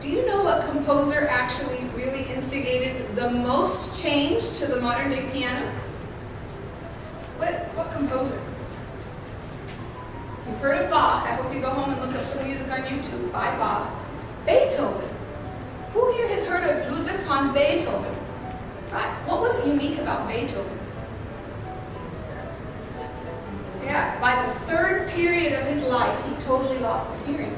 Do you know what composer actually really instigated the most change to the modern day piano? What composer? You've heard of Bach. I hope you go home and look up some music on YouTube by Bach. Beethoven. Who here has heard of Ludwig van Beethoven? Right? What was unique about Beethoven? Yeah, by the third period of his life, he totally lost his hearing.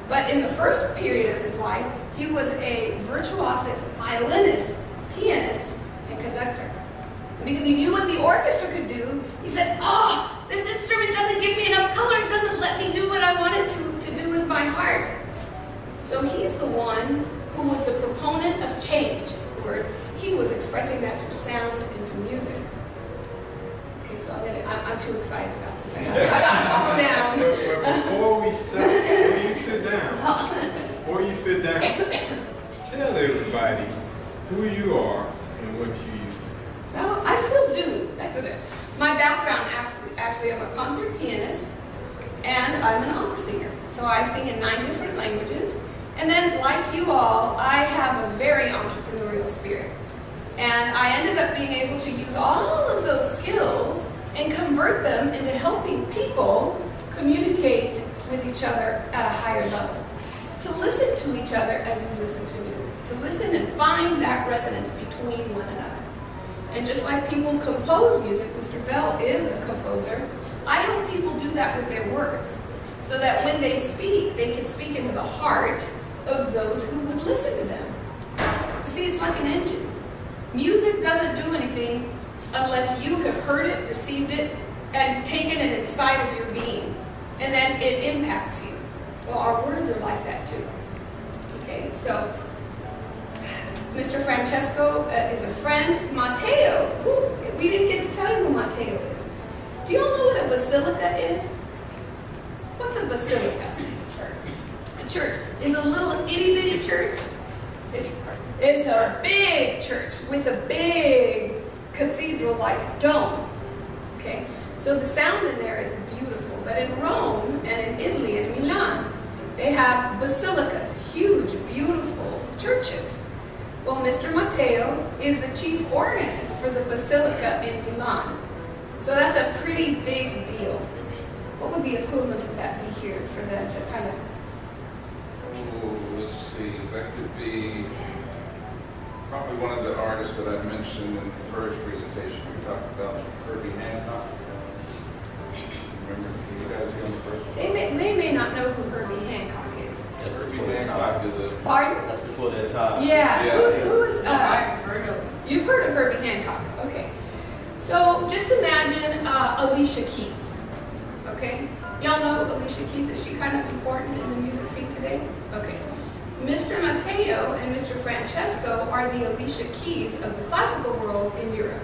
But in the first period of his life, he was a virtuosic violinist, pianist, and conductor. And because he knew what the orchestra could do, he said, "Oh, this instrument doesn't give me enough color, it doesn't let me do what I wanted to do with my heart." So he's the one who was the proponent of change. In other words, he was expressing that through sound and through music. Okay, so I'm too excited about this. I gotta calm down. But before we start, before you sit down, tell everybody who you are and what you used to do. No, I still do. My background, actually, I'm a concert pianist, and I'm an opera singer. So I sing in 9 different languages. And then, like you all, I have a very entrepreneurial spirit. And I ended up being able to use all of those skills and convert them into helping people communicate with each other at a higher level. To listen to each other as we listen to music. To listen and find that resonance between one another. And just like people compose music, Mr. Vel is a composer, I help people do that with their words. So that when they speak, they can speak into the heart of those who would listen to them. See, it's like an engine. Music doesn't do anything unless you have heard it, received it, and taken it inside of your being. And then it impacts you. Well, our words are like that too. Okay, so Mr. Francesco is a friend. Matteo, we didn't get to tell you who Matteo is. Do you all know what a basilica is? What's a basilica? A church is a little itty-bitty church. It's a big church with a big cathedral-like dome. Okay, so the sound in there is beautiful. But in Rome and in Italy and in Milan, they have basilicas, huge, beautiful churches. Well, Mr. Matteo is the chief organist for the Basilica in Milan. So that's a pretty big deal. What would the equivalent of that be here for them to kind of... Oh, let's see, that could be probably one of the artists that I mentioned in the first presentation. We talked about Herbie Hancock. Remember you guys here on the first one? They may not know who Herbie Hancock is. Herbie Hancock is a... Pardon? That's before their time. Yeah. Who is... I've heard of him. You've heard of Herbie Hancock. Okay. So just imagine Alicia Keys. Okay? Y'all know Alicia Keys. Is she kind of important in the music scene today? Okay. Mr. Matteo and Mr. Francesco are the Alicia Keys of the classical world in Europe.